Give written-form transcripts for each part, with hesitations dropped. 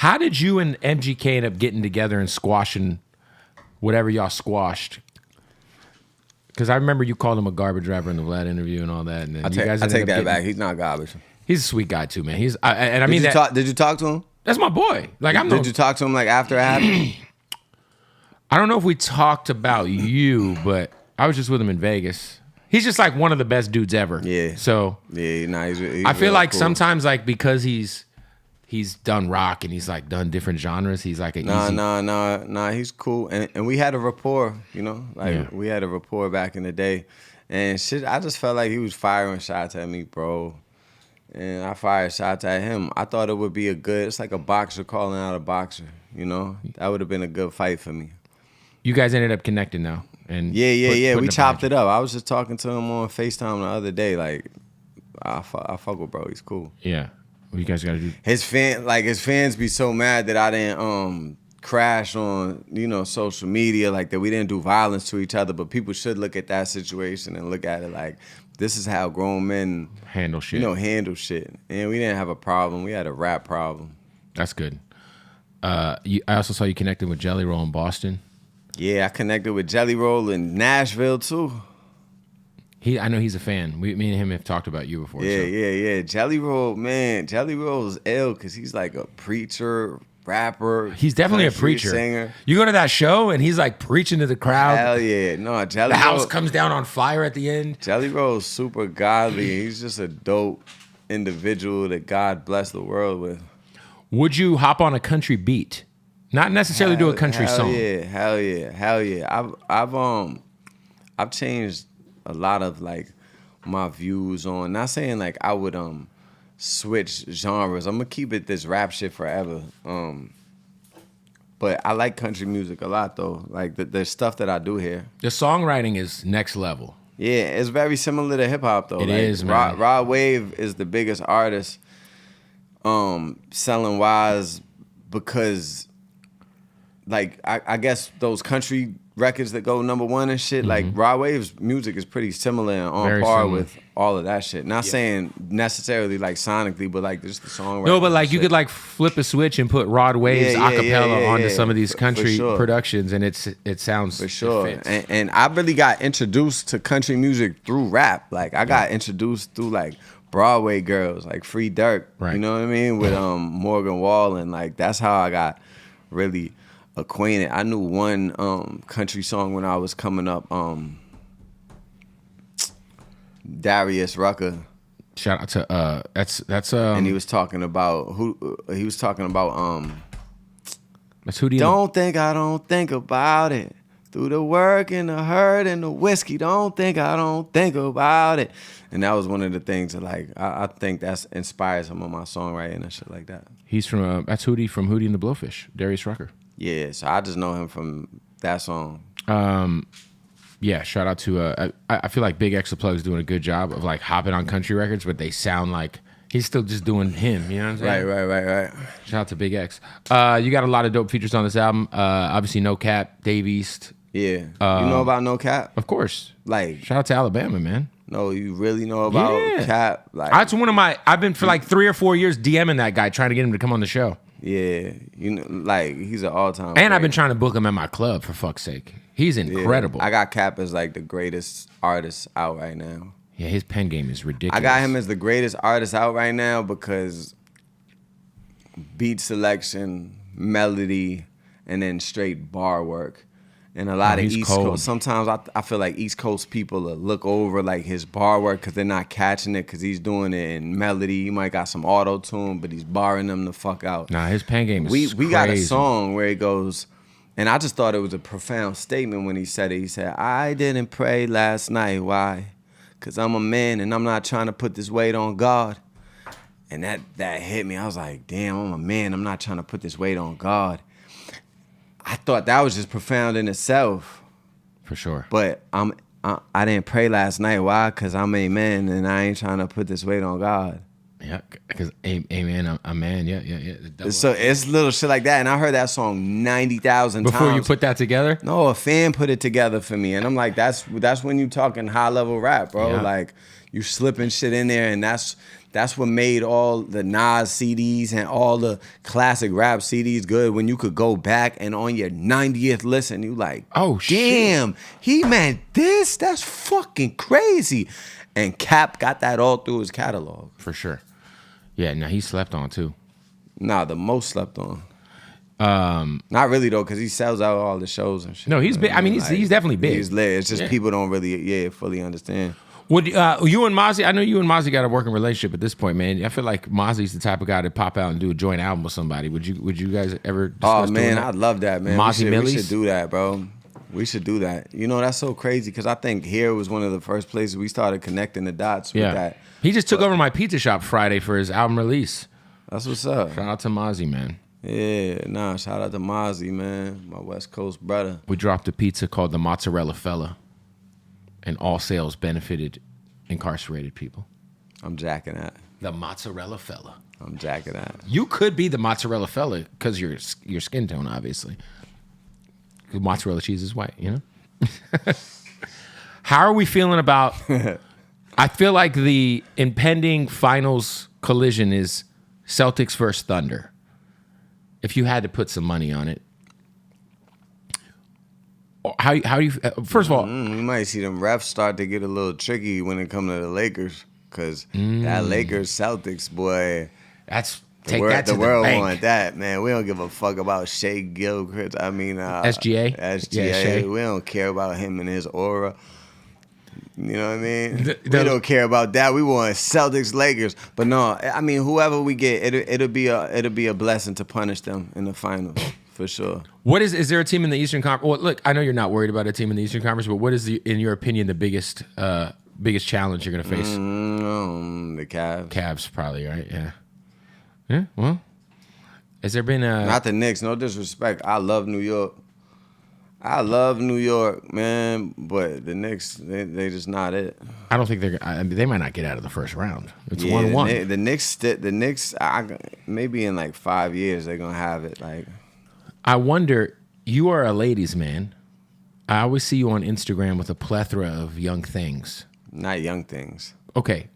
How did you and MGK end up getting together and squashing whatever y'all squashed? Because I remember you called him a garbage rapper in the Vlad interview and all that. And then I take that back. He's not garbage. He's a sweet guy too, man. Did you talk to him? That's my boy. Did you talk to him like after it happened? I don't know if we talked about you, but I was just with him in Vegas. He's just like one of the best dudes ever. Yeah. So yeah, nah, he's I feel like cool. sometimes like because he's done rock and he's like done different genres. He's like easy. Nah. He's cool, and we had a rapport. You know, we had a rapport back in the day, and shit. I just felt like he was firing shots at me, bro. And I fired shots at him. I thought it would be it's like a boxer calling out a boxer, you know? That would have been a good fight for me. You guys ended up connecting now. And yeah. We chopped it up. I was just talking to him on FaceTime the other day. Like, I fuck with bro. He's cool. Yeah. What you guys got to do? His fans be so mad that I didn't crash on, social media, like that we didn't do violence to each other. But people should look at that situation and look at it like, this is how grown men handle shit. Handle shit. And we didn't have a problem. We had a rap problem. That's good. I also saw you connected with Jelly Roll in Boston. Yeah, I connected with Jelly Roll in Nashville too. I know he's a fan. Me and him have talked about you before. Yeah. Jelly Roll, man. Jelly Roll is ill because he's like a preacher, rapper. He's definitely a preacher. Singer. You go to that show and he's like preaching to the crowd. Hell yeah. No, Jelly The Roll, house comes down on fire at the end. Jelly Roll is super godly. He's just a dope individual that God blessed the world with. Would you hop on a country beat? Not necessarily do a country song. Hell yeah. I've changed a lot of like my views on, not saying like I would switch genres. I'm gonna keep it this rap shit forever. But I like country music a lot though. Like the stuff that I do here. The songwriting is next level. Yeah, it's very similar to hip hop though. It is, man. Rod Wave is the biggest artist selling wise because like I guess those country records that go #1 and shit, like Rod Wave's music is pretty similar and on par with all of that shit. Not saying necessarily like sonically, but like just the songwriting. No, but like you could like flip a switch and put Rod Wave's acapella onto some of these country productions, and it sounds for sure. And I really got introduced to country music through rap. Like I got introduced through like Broadway girls, like Free Dirk. Right. You know what I mean? With Morgan Wallen. Like that's how I got really acquainted. I knew one country song when I was coming up. Darius Rucker. Shout out to that's and he was talking about that's Hootie. Don't think I don't think about it. Through the work and the hurt and the whiskey, don't think I don't think about it. And that was one of the things that like I think that's inspired some of my songwriting and shit like that. He's from that's Hootie from Hootie and the Blowfish, Darius Rucker. Yeah, so I just know him from that song. Yeah, shout out to I feel like Big X the Plug's doing a good job of like hopping on country records, but they sound like he's still just doing him, you know what I'm saying? Right. Shout out to Big X. You got a lot of dope features on this album. Obviously NoCap, Dave East. Yeah. You know about NoCap? Of course. Like shout out to Alabama, man. No, you really know about Cap? Like that's one of my I've been for like 3 or 4 years DMing that guy trying to get him to come on the show. Yeah, you know, like he's an all-time. And great. I've been trying to book him at my club for fuck's sake. He's incredible. Yeah, I got Cap as like the greatest artist out right now. Yeah, his pen game is ridiculous. I got him as the greatest artist out right now because beat selection, melody, and then straight bar work. And a lot of East Coast. Sometimes I feel like East Coast people look over like his bar work because they're not catching it because he's doing it in melody. He might got some auto tune, but he's barring them the fuck out. Nah, his pen game is crazy. We got a song where he goes, and I just thought it was a profound statement when he said it. He said, "I didn't pray last night. Why? Because I'm a man and I'm not trying to put this weight on God." And that hit me. I was like, damn, I'm a man. I'm not trying to put this weight on God. I thought that was just profound in itself. For sure. But I didn't pray last night. Why? Because I'm a man and I ain't trying to put this weight on God. Yeah, because amen, I'm man. Yeah. So it's little shit like that, and I heard that song 90,000 times. Before you put that together? No, a fan put it together for me, and I'm like, that's when you talking high level rap, bro. Yeah. Like you slipping shit in there, and that's what made all the Nas CDs and all the classic rap CDs good. When you could go back and on your 90th listen, you like, oh damn, shit. he meant this. That's fucking crazy. And Cap got that all through his catalog. For sure. Yeah, now he slept on too. Nah, the most slept on. Not really though, because he sells out all the shows and shit. No, he's big. I mean, he's definitely big. He's lit. It's just people don't really, fully understand. Would you and Mazi? I know you and Mazi got a working relationship at this point, man. I feel like Mazi's the type of guy to pop out and do a joint album with somebody. Would you guys ever? Oh man, I'd love that, man. Mazi Millyz? We should do that, bro. We should do that. You know, that's so crazy because I think here was one of the first places we started connecting the dots with that. He just took over my pizza shop Friday for his album release. That's what's up. Shout out to Mazi, man. Yeah, shout out to Mazi, man, my West Coast brother. We dropped a pizza called the Mozzarella Fella, and all sales benefited incarcerated people. I'm jacking that. The Mozzarella Fella. I'm jacking that. You could be the Mozzarella Fella because your skin tone, obviously. Because mozzarella cheese is white, you know? How are we feeling about... I feel like the impending finals collision is Celtics versus Thunder. If you had to put some money on it, how do you... First of all... We might see them refs start to get a little tricky when it comes to the Lakers. Because that Lakers-Celtics, boy... That's... Take that to the world bank. want that, man. We don't give a fuck about Shea Gilchrist. I mean, SGA. SGA. Yeah, we don't care about him and his aura. You know what I mean? We don't care about that. We want Celtics, Lakers. But no, I mean, whoever we get, it'll be a blessing to punish them in the finals for sure. What is there a team in the Eastern Conference? Well, look, I know you're not worried about a team in the Eastern Conference, but what is in your opinion the biggest challenge you're gonna face? The Cavs. Cavs, probably, right? Yeah. Yeah, well, has there been a... Not the Knicks, no disrespect. I love New York, man, but the Knicks, they just not it. I don't think they might not get out of the first round. It's 1-1. The Knicks, maybe in like 5 years, they're going to have it. Like, I wonder, you are a ladies' man. I always see you on Instagram with a plethora of young things. Not young things. Okay.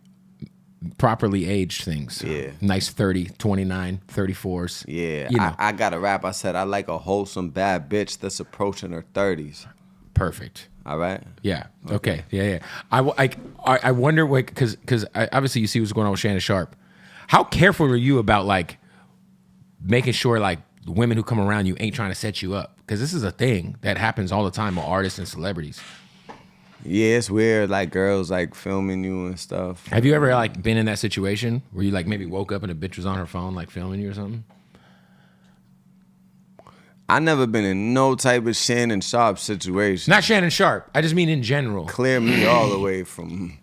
Properly aged things. Yeah. Nice 30, 29, 34s. Yeah. You know. I got a rap. I said I like a wholesome bad bitch that's approaching her 30s. Perfect. All right? Yeah. Okay. Yeah. I wonder, because obviously you see what's going on with Shannon Sharp. How careful are you about, like, making sure, like, the women who come around you ain't trying to set you up? Because this is a thing that happens all the time with artists and celebrities. Yeah, it's weird, like girls like filming you and stuff. Have you ever like been in that situation where you like maybe woke up and a bitch was on her phone like filming you or something? I never been in no type of Shannon Sharp situation. Not Shannon Sharp. I just mean in general. Clear me all the way from